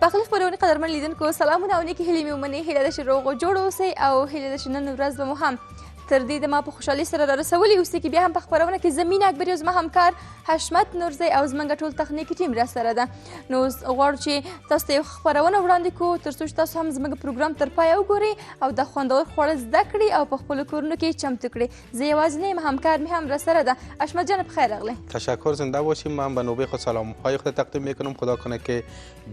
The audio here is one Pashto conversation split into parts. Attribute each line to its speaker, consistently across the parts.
Speaker 1: پخلی خپرونې قدرمن لیدونکو سلامونه او نیکې هیلې مې ومنې. هیله ده چې روغ او جوړ اوسئ او هیله ده چې نن ورځ به مو هم تر دې د ما په خوشحالۍ سره رارسولي اوسئ کې بیا هم په خپرونه کې زه مینه اکبري او زما همکار حشمت نورزی او زموږ ټول تخنیکي ټیم راسره ده. نو غواړو چې تاسو ته یو خپرونه وړاندې کړو تر څو چې تاسو هم زموږ پروګرام تر پایه وګورئ او د خوندور خواړه زده کړئ او په خپلو کورونو کې چمتو کړئ. زه یوازې نه یم، همکار مې هم راسره ده. حشمت جان بخیر راغلی.
Speaker 2: تشکر، زنده باشیم. من به نوبه خود سلام‌های خود تقدیم میکنم. خدا کنه که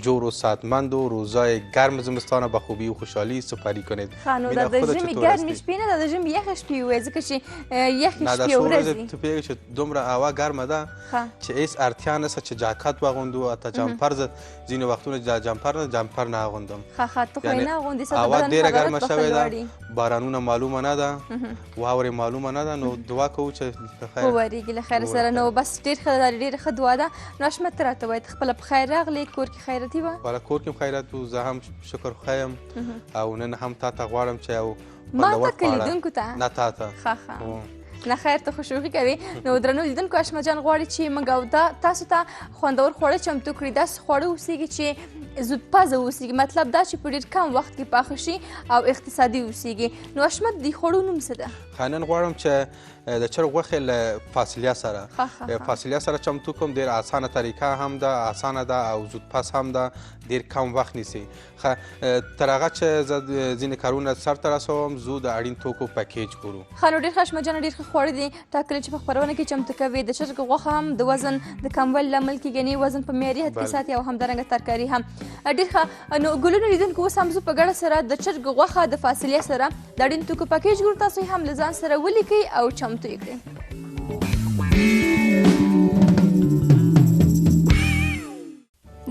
Speaker 2: جور و سعادتمند و روزای گرم زمستان به خوبی و خوشحالی سپری کنید.
Speaker 1: خانو دا د ژمي ګرمې شپې نه ده، د ژمي یخې شپې وایي ځکه چې یخې شپې او ورځې
Speaker 2: تو پیږي چې دومره هوا ګرمه ده چې هیڅ اړتیا نشته چې جاکټ واغوندو حتی جمپر زه ځینې وختونه جمپر نه اغوندم.
Speaker 1: ښه ته خو یې نه اغوندې
Speaker 2: هوا ډېره ګرمه شوې ده، بارانونه معلومه نه ده، واورې معلومه نه ده. نو دعا کوو چې
Speaker 1: وورېږي له خیر سره. نو بس ډېر ښه ده، ډېره ښه دعا ده. نو حشمت ته راته وایه ته خپله په خیر راغلې، کور کې خیرتي وه؟
Speaker 2: والا کور کې خیرت و، زه هم شکر ښه یم او نن هم تا ته غواړم چې یو
Speaker 1: ما ته که لیدونکو ته؟
Speaker 2: نه تا ته.
Speaker 1: ښه نه خیر ته خو شوخي کوې. نو درنو لیدونکو حشمت جان غواړي چې موږ او تاسو ته خوندور خواړه چمتو کړي، داسې خواړه اوسېږي چې زود پزه اوسېږي، مطلب دا چې په ډېر کم وخت کې پاخه شي او اقتصادي اوسېږي. نو حشمت دې خوړو نوم څه ده؟
Speaker 2: نن غواړم چې د چرګ غوښې له فاصلیه سره فاصلیه سره چمتو کوم. ډېر اسانه طریقه هم ده، اسانه ده او زود پس هم ده، ډېر کم وخت نیسي. تر هغه چې زه ځینې کارونه سرته رسوم زو د اړین توکو پکیج ګورو.
Speaker 1: ښه نو ډېر ښه حشمت جانه، ډېر ښه خواړه دي ټاکلي چې په خپرونه کې چمتو کوې. د چرګ غوښه هم د وزن د کموالي لامل کېږي، یعنې وزن په معیاري حد کې ساتي او همدارنګه ترکاري هم. ډېر ښه. نو ګلونو لیدونکو اوس هم زه په ګډه سره د چرګ غوښه د فاصلیه سره د اړین توکو پکیج ګورو. تاسو یې هم له ځان سره ولیکئ او چمتو یې کړئ.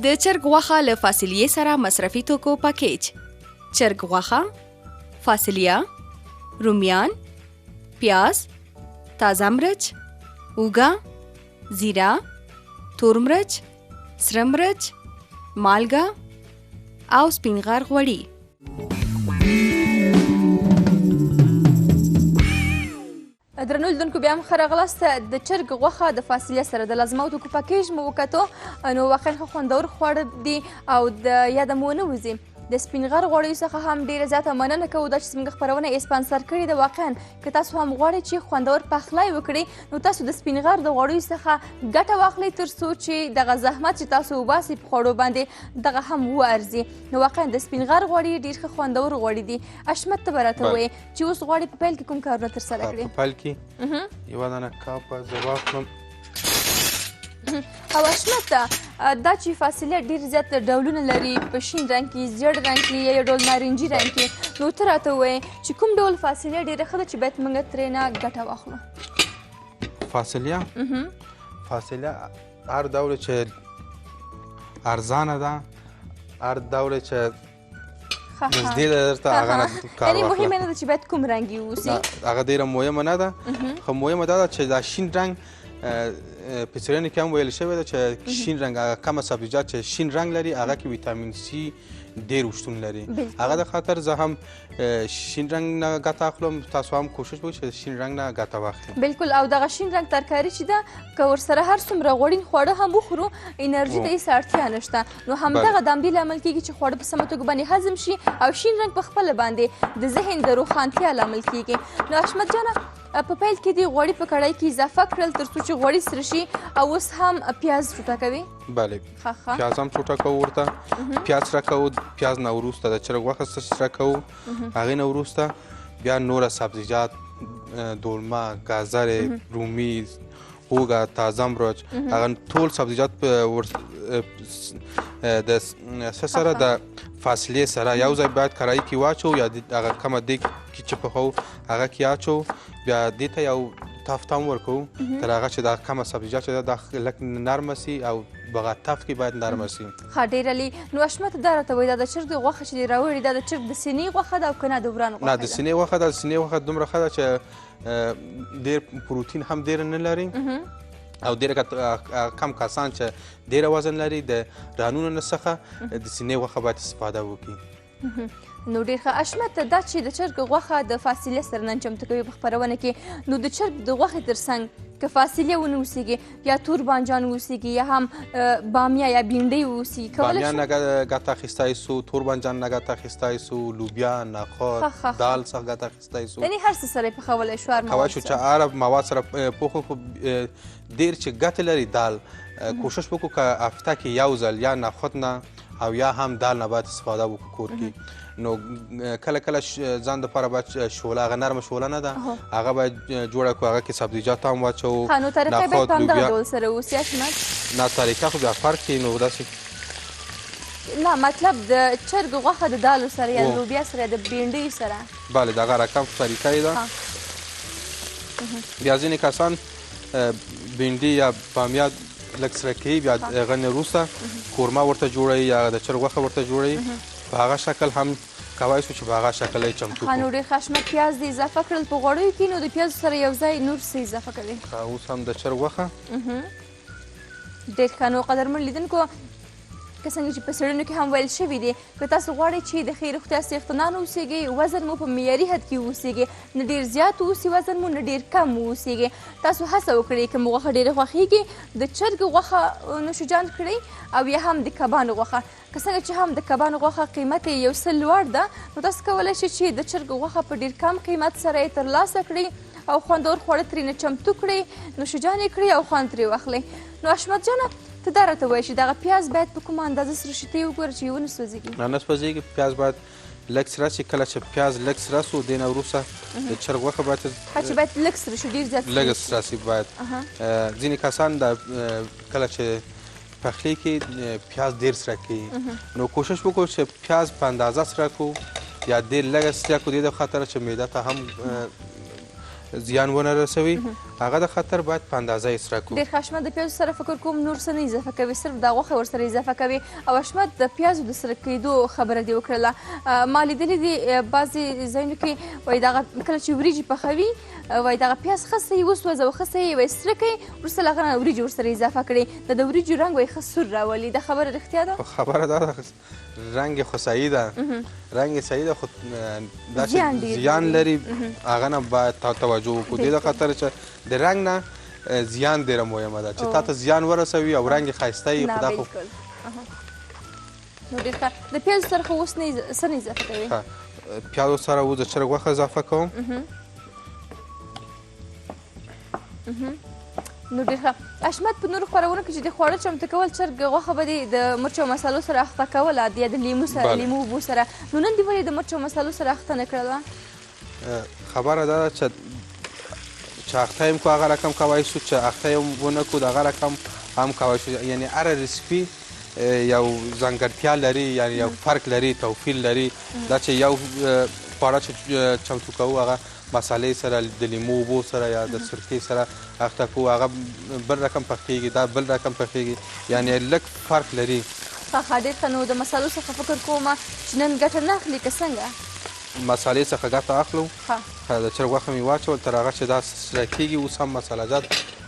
Speaker 3: د چرګ غوښه له فاصلیې سره مصرفي توکو پکیج: چرګ غوښه، فاصلیه، رومیان، پیاز، تازه مرچ، اوږه، زیره، تور مرچ، سره مرچ، مالګه او سپین غر غوړي.
Speaker 1: درنو لیدونکو بیا هم ښه راغلاست. د چرګ غوښه د فاصلیه سره د لازمو توکو پکیج مو وکتو. نو واقعا ښه خوندور خواړه دي او د یاده مو ونه وځي. د سپین غر غوړیو څخه هم ډېره زیاته مننه کوو دا چې زموږ خپرونه یې سپانسر کړې ده. واقعا که تاسو هم غواړئ چې خوندور پخلی وکړئ نو تاسو د سپین غر د غوړیو څخه ګټه واخلئ تر څو چې دغه زحمت چې تاسو وباسئ په خوړو باندې دغه هم وارزي. نو واقعا د سپین غر غوړي ډېر ښه خوندور غوړي دي. حشمت ته به راته ووایې چې اوس غواړې په پیل کې کوم کارونه ترسره کړې؟
Speaker 2: په پیل کې یوه دانه کاپه زه واخلم.
Speaker 1: او حشمت دا چې فاصله ډېر زیات ډولونه لري، په شین رنګ کې، زیړ رنګ کې یا یو ډول نارنجي رنګ کې. نو ته راته ووایې چې کوم ډول فاصله ډېره ښه ده چې باید موږ ترېنه ګټه واخلو؟
Speaker 2: فاصله هر ډول چې ارزانه ده، هر ډول چې نږدې ده درته هغه نه کار واخله.
Speaker 1: یعنې مهمه نه ده چې باید کوم رنګ یې اوسي؟
Speaker 2: هغه ډېره مهمه نه ده، خو مهمه دا ده چې دا شین رنګ په څېړنې کې هم ویل شوی ده چې شین رنګ هغه کمه سبزیجات چې شین رنګ لري هغه کې ویټامین سي ډېر شتون لري. هغه د خاطر زه هم شین رنګ نه ګټه اخلم. تاسو هم کوشش وکړئ چې شین رنګ نه ګټه واخلئ.
Speaker 1: بلکل. او دغه شین رنګ ترکاري چې ده که ورسره هر څومره غوړین خواړه هم وخورو انرژي ته هېڅ اړتیا نشته. نو همدغه د همدې لامل کېږي چې خواړه په سمه توګه باندې هضم شي او شین رنګ په خپله باندې د ذهن د روښانتیا لامل کېږي. نو حشمت جانه په پیل کې دې غوړي په کړاي کې اضافه کړل تر څو چې غوړي سره شي او اوس هم پیاز ټوټه کوي؟
Speaker 2: بله، پیاز هم ټوټه کوو ورته. پیاز سره کوو، پیاز نه وروسته د چرګ غوښه سره کوو، هغې نه وروسته بیا نوره سبزیجات، دولمه، ګازرې، رومي، اوږه، تازه مرچ، هغه ټول سبزیجات د سره د فاصلې سره یو ځای باید کړايي کې واچو یا هغه کمه دیګ کې چې پخوو هغه کې اچو. بیا دې ته یو تفته هم ورکوو تر هغه چې دا کمه سبزیجات چې ده دا لږ نرمه سي او بغه تف کې باید نرمه سي.
Speaker 1: ښه ډېر علي. نو حشمت دا راته وایي دا د چرګ غوښه چې دې راوړې دا د چرګ د سینې غوښه ده او که نه د وران غوښه ده؟
Speaker 2: نه، د سینې غوښه ده. د سینې غوښه دومره ښه ده چې ډېر پروتین هم ډېر نه لري او ډېر کم کسان چې ډېره وزن لري د رانونو نه څخه د سینې غوښه باید استفاده وکړي.
Speaker 1: نو ډېر ښه اشمت دا چې د چرګ غوښه د فاصلې سره نن چمتو کوي په خپرونه کې نو د چرګ د غوښې تر څنګ که فاصلې ونه اوسېږي یا تور بانجان اوسېږي یا هم بامیه یا بینډۍ اوسېږي کولی شو
Speaker 2: بامیان نه ګټه اخیستی سو تور بانجان نه ګټه اخیستی سو لوبیا نخود دال څخه ګټه اخیستی سو
Speaker 1: یعنې هر څه سره یې پخولی شو
Speaker 2: کولی شو چې هر مواد سره پوخ خو ډېر چې ګټې لري دال کوشش وکړو که هفته کې یو ځل یا نخود نه او یا هم دال نه باید استفاده وکړو کور کې نو کله کله ځان دپاره باید شوله هغه نرمه شوله نه ده هغه باید جوړه کړو هغه کې سبزیجات هم واچوو
Speaker 1: نو طریقه باید په همدغه ډول سره اوسي اشمت
Speaker 2: نه طریقه خو بیا فرق کوي نو داسې
Speaker 1: نه مطلب د چرګ غوښه د دالو سره یا د لوبیا سره یا د بینډۍ سره
Speaker 2: بله دغه رقم طریقه یې ده بیا ځینې کسان بینډۍ یا بامیه لږ سره کوي بیا هغه نه وروسته کورمه ورته جوړوي یا د چرګ غوښه ورته جوړوي په هغه شکل هم کولی شو چې په هغه شکل یې چمتو کړو
Speaker 1: نو ډېر ښه اشمت پیاز دې اضافه کړل په غوړیو کې نو د پیازو سره یو ځای نور څه اضافه کوي
Speaker 2: اوس هم د چرګ غوښه
Speaker 1: ډېر ښه نو قدرمن لیدونکو که څنګه چې په څېړنو کې هم ویل شوي دي که تاسو غواړئ چې د ښې روغتیا څښتنان اوسېږئ وزن مو په معیاري حد کې اوسېږي نه ډېر زیات اوسي وزن مو نه ډېر کم اوسېږي تاسو هڅه وکړئ که مو غوښه ډېره خوښیږي د چرګ غوښه نوشجان کړئ او یا هم د کبانو غوښه که څنګه چې هم د کبانو غوښه قیمت یې یو څه لوړ ده نو تاسو کولی شئ چې د چرګ غوښه په ډېر کم قیمت سره یې ترلاسه کړئ او خوندور خواړه ترېنه چمتو کړئ نوشجان یې کړئ او خوند ترې واخلئ نو اشمت جانه ته دا راته وایه چې دغه پیاز باید په کومه اندازه سره شي ته یې وګوره چې یې ونه سوځېږي
Speaker 2: نه سوځېږي پیاز باید لږ سره شي کله چې پیاز لږ سره سو دې نه وروسته د چرګ غوښه باید
Speaker 1: چې باید لږ سره شي ډېر زیات
Speaker 2: لږ سره شي باید ځینې کسان د کله چې پخلی کې پیاز ډېر سره کوي نو کوشش وکړو چې پیاز په اندازه سره کړو یا ډېر لږ سره کړو دې د خاطر چې معده ته هم زیان ونه رسوي هغه د خطر باید په اندازه یې سره کړو
Speaker 1: ډېر ښه اشمت د پیازو سره فکر کوم نور څه نه اضافه کوي صرف دا غوښه ورسره اضافه کوي او اشمت د پیازو د سره کېدو خبره دې وکړله ما لیدلي دي بعضې ځایونو کې وایي دغه کله چې وریجې پخوي وایي دغه پیاز ښه څه یې وسوځه او ښه څه یې وایي سره کوي وروسته له هغه نه وریجې ورسره اضافه کړي د وریجو رنګ وایي ښه سور راولي دا خبره رښتیا ده
Speaker 2: خبره دا ده رنګ خو صحیح ده رنګ یې صحیح ده خو دا چې زیان لري هغه نه باید توجه وکړو دې د خاطر چې د رنګ نه زیان ډېره مهمه ده چې تا ته زیان ورسوي او رنګ یې ښایسته وي خو دا خو
Speaker 1: نو ډېر ښه د پیازو سره خو اوس څه نه اضافه کوي
Speaker 2: پیازو سره اوس د چرګ غوښه اضافه کوم
Speaker 1: نو ډېر ښه اشمت په نورو خپرونو کې چې د خواړه چمتو کول چرګ غوښه به دې د مرچو او مسالو سره اخته کوله یا د لیمو سره لیمو اوبو سره نو نن دې ولې د مرچو او مسالو سره اخته نه کړله
Speaker 2: خبره دا ده چې اخته یم کو هغه رقم کولی شو چې اخته یم ونه کړو د هغه رقم هم کولی شو یعنې هره ریسپي یو ځانګړتیا لري یعنې یو فرق لري توپیر لري دا چې یو خواړه چې چمتو کوو هغه مسالې سره د لیمو اوبو سره یا د سرکې سره اخته کوو هغه بل رقم پخیږي دا بل رقم پخیږي یعنې لږ فرق لري
Speaker 1: ښه ډېر ښه نو د مسالو څخه فکر کومه چې نن ګټه نه اخلي که څنګه
Speaker 2: مسالې څخه ګټه اخلو د چرګ غوښه مې واچول تر هغه چې دا سره کېږي اوس هم مساله جات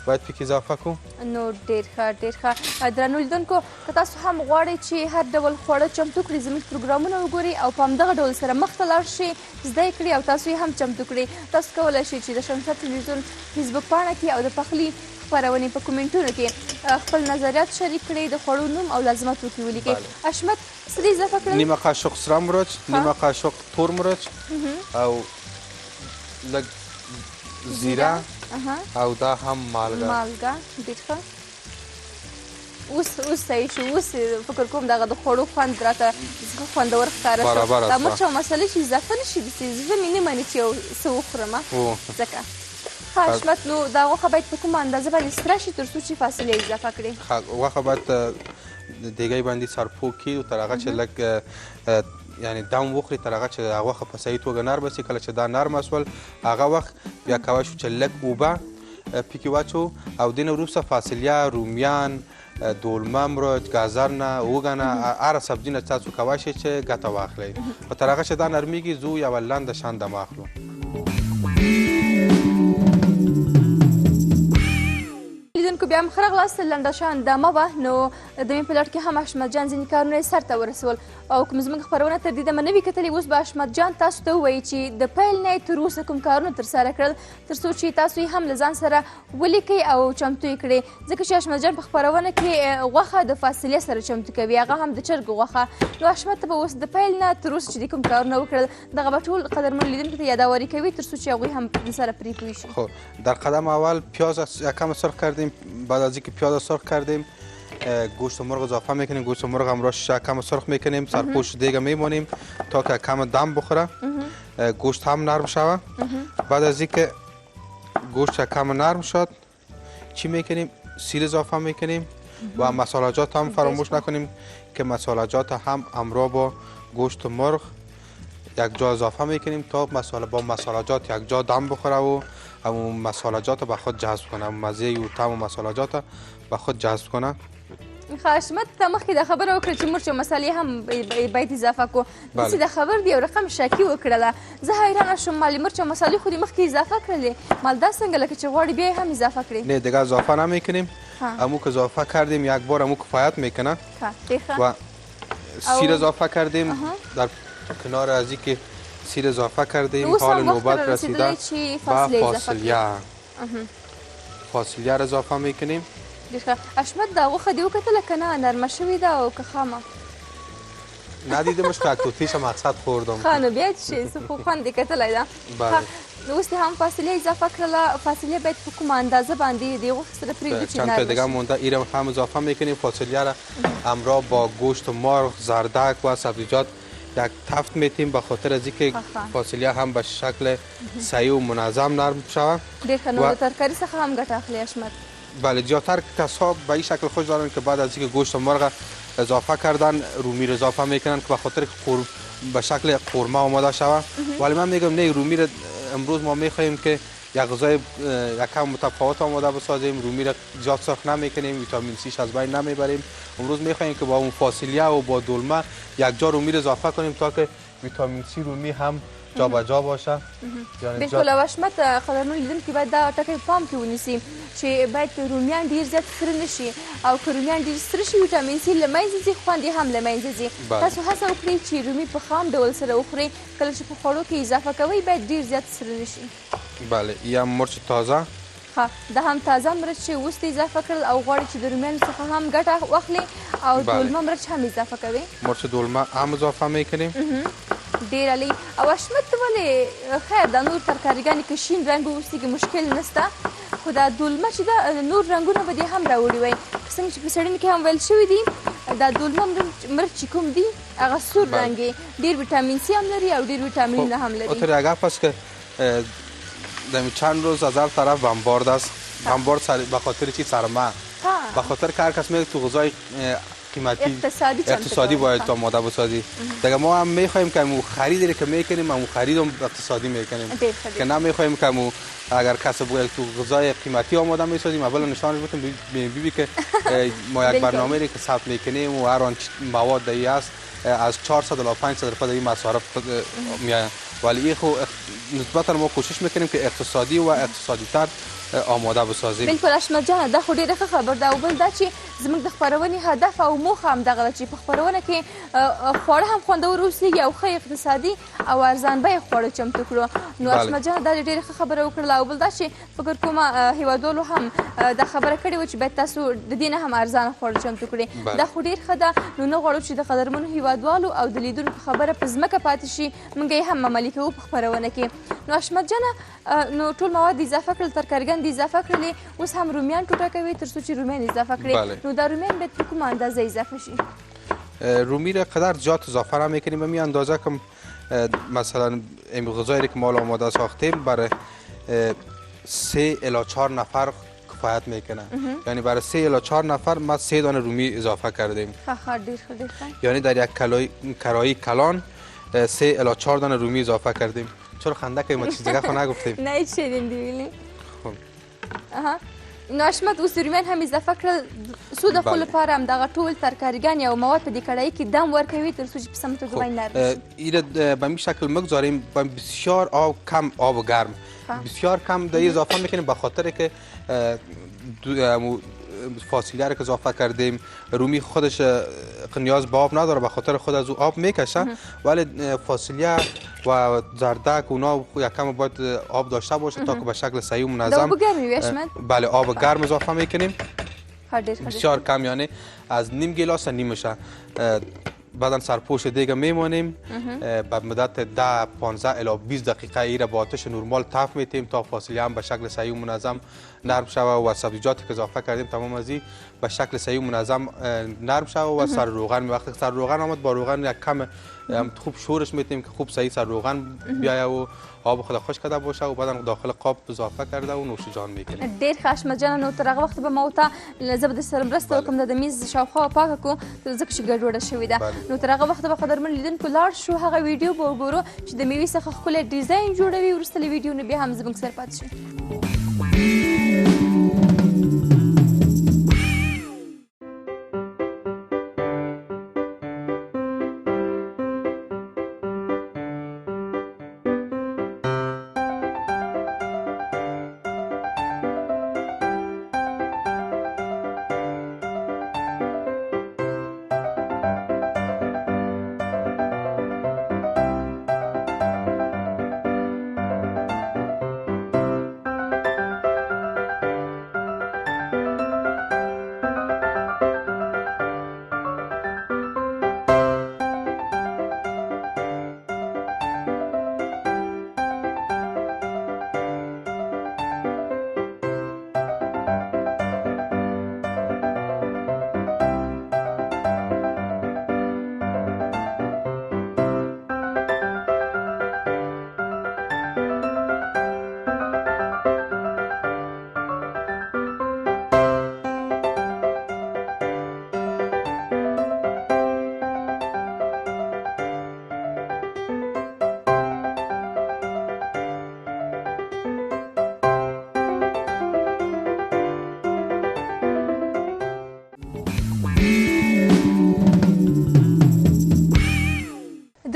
Speaker 2: باید پکې اضافه کړو
Speaker 1: نو ډېر ښه ډېر ښه درنو لیدونکو که تاسو هم غواړئ چې هر ډول خواړه چمتو کړئ زموږ پروګرامونه وګورئ او په همدغه ډول سره مخته لاړ شئ زده یې کړئ او تاسو یې هم چمتو کړئ تاسو کولی شئ چې د شمشاد تلویزیون فیسبوک پاڼه کې او د پخلی خپرونې په کومنټونو کې خپل نظریات شریک کړئ د خوړو نوم او لازمات ورکې ولیکئ اشمت څه دې اضافه کړل
Speaker 2: نیمه قاشق سره مرچ نیمه قاشق تور مرچ او لږ زیره او دا هم مالګه
Speaker 1: ډېر ښه اوس صحیح شو اوس فکر کوم دغه د خوړو خوند راته خوندور ښکاره شو دا مرچ او مسالې چې اضافه نه شي زه مې نه منې چې یو څه وخورم ځکه ښه اشمت نو دا غوښه باید په کومه اندازه باندې سره شي تر څو چې فاصلې اضافه کړې
Speaker 2: غوښه باید دیګی باندې سرپو کړي تر هغه چې لږ یعنې دم وخوري تر هغه چې غوښه په صحیح توګه نرمه شي کله چې دا نرمه شول هغه وخت بیا کولی شو چې لږ اوبه پکې واچو او دې نه وروسته فاصلیه رومیان دولمه مرچ ګازر نه اوږه نه هره سبزي نه تاسو کولی شئ چې ګټه واخلئ په تر هغه چې دا نرمیږي زو یوه لنډه شان دمه اخلو
Speaker 1: لیدونکو بیا هم ښه راغلاست. لنډه شان دمه وه نو د مې په لړ کې هم حشمت جان ځینې کارونه یې سرته ورسول او کوم زموږ خپرونه تر دې دمه نه وي کتلې. اوس به حشمت جان تاسو ته ووایي چې د پیل نه یې تر اوسه کوم کارونه ترسره کړل تر څو چې تاسو یې هم له ځان سره ولیکئ او چمتو یې کړئ. ځکه چې حشمت جان په خپرونه کې غوښه د فاصلې سره چمتو کوي، هغه هم د چرګ غوښه. نو حشمت ته به اوس د پیل نه تر اوسه چې د کوم کارونه وکړل دغه به ټول قدرمنو لیدونکو ته یادواري کوي تر څو چې هغوی هم سره پرې پوه شي.
Speaker 2: خب در قدم اول پیاز کم سرخ کردیم. بعد از اینکه پیاز سرخ کردیم گوشت مرغ اضافه میکنیم. گوشت مرغ هم راش کم سرخ میکنیم، سرپوش دیگه میمونیم تا که کم دم بخوره، گوشت هم نرم شوه. بعد از اینکه گوشت کم نرم شد چی میکنیم؟ سیر اضافه میکنیم و مسالجات هم فراموش نکنیم که مسالجات هم همراه با گوشت مرغ یک جا اضافه میکنیم تا با مسالجات یک جا دم بخوره و همون مسالجات به خود جذب کنه، مزه و طعم مسالجات به خود جذب کنه.
Speaker 1: حشمت ته مخکې دا خبره وکړه چې مرچ او مسالې هم باید اضافه کړو. داسې دا خبر دی یو رقم شاکي وکړله. زه حیرانه شوم مالې مرچ او مسالې خو دې مخکې اضافه کړلې، مال دا څنګه لکه چې غواړي بیا هم اضافه کړې؟
Speaker 2: نه دیگه اضافه نمیکنیم. همون که اضافه کردیم یک بار همون کفایت میکنه و سیر اضافه کردیم. در کنار از اینکه سیر اضافه کردیم حال نوبت رسیدن به فاصلیه. فاصلیه را اضافه میکنیم.
Speaker 1: حشمت دا غوښه دې وکتله که نه نرمه شوې ده او که خامه؟
Speaker 2: ندیدمش که اکتوتیش هم اقصد خوردم.
Speaker 1: ښه نو بیا چې شي خو خوند یې کتلی ده. نو اوس دې هم فاصلیه اضافه کړله. فاصلیه باید په کومه اندازه باندې د غوښې سره پرېږدو چې
Speaker 2: چند تا دیگه مونده ایره هم اضافه میکنیم. فاصلیه را همراه با گوشت مرغ، زردک و سبزیجات یک تفت میتیم به خاطر از اینکه فاصلیه هم به شکل صحیح و منظم نرم شود.
Speaker 1: ډېر ښه. نو د ترکاري څخه هم ګټه اخلي حشمت؟
Speaker 2: بله زیادتر کسا به این شکل خوش دارن که بعد از اینکه گوشت مرغ اضافه کردن رومی رو اضافه میکنن که به خاطر به شکل قورمه آماده شود. ولی من میگم نه، رومی رو امروز ما میخواهیم که یک غذای یکم متفاوت آماده بسازیم. رومی رو زیاد سرخ نمیکنیم، ویتامین سیش از بین نمیبریم. امروز میخواهیم که با اون فاصلیه و با دلمه یک جا رومی رو اضافه کنیم تا که ویتامین سی رومی هم جا به جا باشه.
Speaker 1: بالکل. او حشمت قدرمنو لیدونکي باید دا ټکی پام کې ونیسي چې باید رومیان ډېر زیات سره نه شي او که رومیان ډېر سره شي ویټامین سی له منځه ځي، خوند یې هم له منځه ځي. تاسو هڅه وکړئ چې رومي په خام ډول سره وخورئ. کله چې په خوړو کې اضافه کوئ باید ډېر زیات سره نه شي.
Speaker 2: بله یا مرچ تازه.
Speaker 1: ها دا هم تازه مرچ چې اوس اضافه کړل او غواړئ چې د رومیانو څخه هم ګټه واخلي او دولمه مرچ هم اضافه کوئ.
Speaker 2: مرچ دولمه هم اضافه میکنیم.
Speaker 1: ډېر علی. او حشمت ولې خیر دا نور ترکاریګانې که شین رنګ ووسیږي مشکل نشته، خو دا دولمه چې ده نور رنګونه به دې هم راوړي وی. څنګه چې په څېړنې کې هم ویل شوي دي دا دولمه مرچ چې کوم دي هغه سور رنګ یې ډېر ویټامین سی هم لري او ډېر ویټامینونه هم لري.
Speaker 2: اوتر یک هفت است که چند روز از هر طرف بمبارد است. بمبارد به خاطر چی؟ سرما. به خاطر که هر کس میگه تو غذای قیمتی اقتصادی باید آماده بسازی. دیگه ما هم میخوایم که مو خریدی که میکنیم مو خرید هم اقتصادی میکنیم که نمیخوایم که مو اگر کسی باید تو غذای قیمتی آماده میسازیم اولا نشانش بدیم ببینی که ما یک برنامه که ثبت میکنیم و هر آن مواد دی است از 400 الی 500 درصد این مصارف میآید. ولی خو نسبتا ما کوشش میکنیم که اقتصادی و اقتصادی تر آماده بسازیم.
Speaker 1: بالکل حشمت جان دا خو ډېره ښه خبر ده او بل دا چې زموږ د خپرونې هدف او موخه همدغه ده چې په خپرونه کې خواړه هم خوندور اوسېږي او ښه اقتصادي او ارزان بیه خواړه چمتو کړو. نو حشمت جان دا ډېره ښه خبره وکړله او بل دا چې فکر کوم هیوادوالو هم دا خبره کړې وه چې باید تاسو د دې نه هم ارزانه خواړه چمتو کړئ. دا خو ډېر ښه ده. نو نه غواړو چې د قدرمنو هیوادوالو او د لیدونکو خبره په ځمکه پاتې شي، موږ یې هم عملي کوو په خپرونه کې. نو حشمت جانه نو ټول مواد اضافه کړل، ترکاریګان دې اضافه کړلې، اوس هم رومیان ټوټه کوي تر څو چې رومیان اضافه کړئ. نو دا رومیان باید په کومه اندازه اضافه شي؟
Speaker 2: رومی را قدر زیاد اضافه نمیکنیم. به می اندازه که مثلا این غذایی که ما آماده ساختیم برای 3 الی 4 نفر کفایت میکنه. یعنی برای 3 الی 4 نفر ما 3 دانه رومی اضافه کردیم. یعنی در یک کراهی کلان 3 الی 4 دانه رومی اضافه کردیم. چرا خنده که ما چیز دیگه خو نگفتیم؟
Speaker 1: نه هیچ چیزی نمی‌دونی. خب نو حشمت اوس رومیان هم اضافه کړل څو دقیقو لپاره همدغه ټول ترکاریګان یا مواد په دې کړایي کې دم ورکوي تر څو چې په سمه توګه باید نرم شي.
Speaker 2: اینو به این شکل مگذاریم بسیار کم آب و گرم. بسیار کم در اضافه میکنیم به خاطر که فاصولیه رو که اضافه کردیم. رومی خودش نیاز به آب نداره، به خاطر خود از او آب میکشه، ولی فاصولیه و زردک اونا یک کم باید آب داشته باشه تا که به شکل صحیح و منظم.
Speaker 1: آب گرم می‌وشمد؟
Speaker 2: بله، آب گرم اضافه میکنیم، بسیار کم، یعنی از نیم گلاس نیمشه. بعدا سرپوش دیگه میمانیم به مدت 10 15 الی 20 دقیقه ایره با آتش نرمال تف میتیم تا فاصله هم به شکل صحیح و منظم نرم شوه و سبزیجاتی که اضافه کردیم تمام از این به شکل صحیح و منظم نرم شوه و سر روغن. وقتی سر روغن آمد با روغن یک کم خوب شورش میتیم که خوب صحیح سر روغن بیایه و آب خود خوش کرده باشه و بعدا داخل قاب اضافه کرده و نوش جان میکنیم.
Speaker 1: ډیر ښه اشمت جان، نو تر هغه وخته به ما ورته زه به در سره مرسته وکړم د میز شاوخوا پاکه کړو ځکه چې ګډوډه شوې ده. نو تر هغه وخته به قدرمن لیدونکو لاړ شو هغه ویډیو به وګورو چې د میوې څخه ښکلی ډیزاین جوړوي. وروسته له ویډیو نه بیا هم زموږ سره پاتې شئ.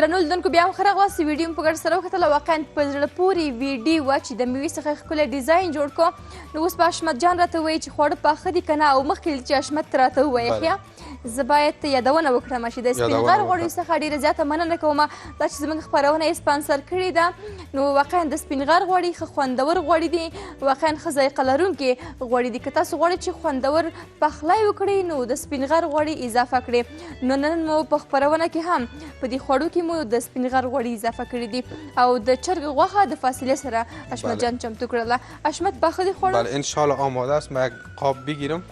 Speaker 1: درنو لیدونکو بیا هم ښه راغلاست. ویډیو مو په ګډه سره وکتله، واقعا په زړه پورې ویډیو وه چې د میوې څخه ښکلی ډیزاین جوړ کړو. نو اوس به اشمت جان راته ووایي چې خواړه پاخه دي که نه، او مخکې چې اشمت راته ووایي ښه زه باید یادونه وکړم چې د سپین غر غوړیو څخه ډېره زیاته مننه کوم دا چې زموږ خپرونه یې سپانسر کړې ده. نو واقعا د سپین غر غوړي ښه خوندور غوړي دي، واقعا ښه ذایقه لرونکي غوړي دي. که تاسو غواړئ چې خوندور پخلی وکړئ نو د سپین غر غوړي اضافه کړئ. نو نن مو په خپرونه کې هم په دې خوړو کې مو د سپین غر غوړي اضافه کړي دي او د چرګ غوښه د فاصلې سره اشمت جان چمتو کړله. اشمت پاخه دي خوړو؟
Speaker 2: بله انشاءالله آماده است. من یک قاب بگیرم.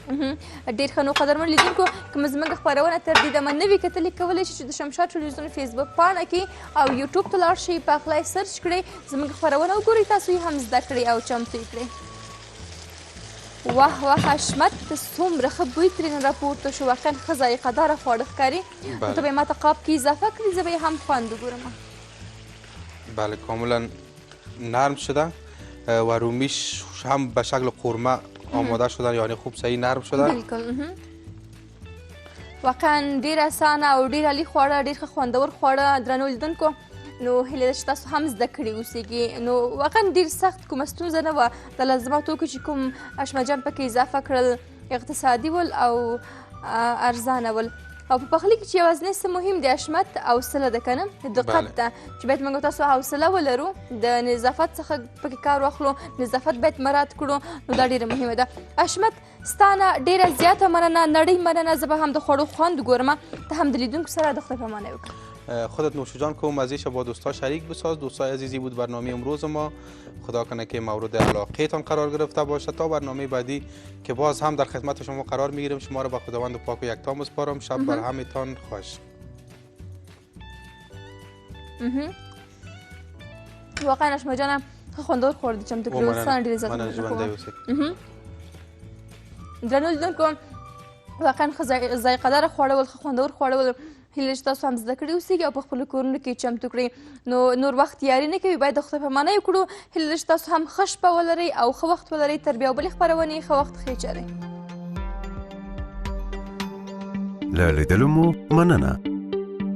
Speaker 1: ډېر ښه. نو قدرمن لیدونکو که مو زموږ خپرونه تر دې دمه نوي کتلې کولی شئ چې د شمشاد تلویزیون فیسبوک پاڼه کې او یوټیوب ته لاړ شئ، پخلی سرچ کړئ، زموږ خپرونه وګورئ، تاسو یې هم زده کړئ او چمتو یې کړئ. واه واه اشمت څومره ښه بوی ترېنه راپورته شو، واقعا ښه ذایقه داره خواړه ښکاري. ته به یې ماته قاب کې اضافه کړي، زه به یې هم خوند وګورم.
Speaker 2: بله کاملا نرم شده و رومیش هم به شکل قورمه آماده شدن، یعنی خوب صحیح نرم شده.
Speaker 1: بالکل واقعا ډېر اسانه او ډېر عالي خواړه، ډېر ښه خوندور خواړه. درنو لیدونکو نو هیله ده چې تاسو هم زده کړي اوسیږي. نو واقعا ډېر سخت کومه ستونزه نه وه. د لازماتو کې چې کوم اشمت جان پکې اضافه کړل اقتصادي ول او ارزانه ول. او په پخلي کې چې یوازینی څه مهم دی اشمت حوصله ده که نه، دقت ده چې باید موږ تاسو حوصله ولرو، د نظافت څخه پکې کار واخلو، نظافت باید مراعات کړو. نو دا ډېره مهمه ده. اشمت ستا نه ډېره زیاته مننه، نړۍ مننه. زه به هم د خوړو خوند ګورم، ته هم د لیدونکو سره د خدای پامانۍ وکړه.
Speaker 2: خودت نوشجان که اومزیش با دوستا شریک بساز. دوستای عزیزی بود برنامه امروز ما، خدا کنه که مورد علاقه تان قرار گرفته باشه. تا برنامه بعدی که باز هم در خدمت شما قرار میگیریم. شما رو به خداوند پاک و یکتا میسپارم. شب بر همتان خوش.
Speaker 1: واقعا اشمت جانم خوندور خوردی چمتو کړو. ستانه ډېره زیاته
Speaker 2: مننه. ژوندی اوسئ.
Speaker 1: درنو لیدونکو واقعا ښه ذایقه‌داره خواړه ول، ښه خوندور خواړه ول. هیله چې تاسو هم زده کړي اوسیږي او په خپلو کورونو کې چمتو کړئ. نو نور وخت یاري نه کوي، باید د خدای پامانۍ وکړو. هیله ده چې تاسو هم ښه شپه ولرئ او ښه وخت ولرئ. تر بیا بلې خپرونې ښه وخت ښې چارئ.
Speaker 4: له لیدلو مو مننه.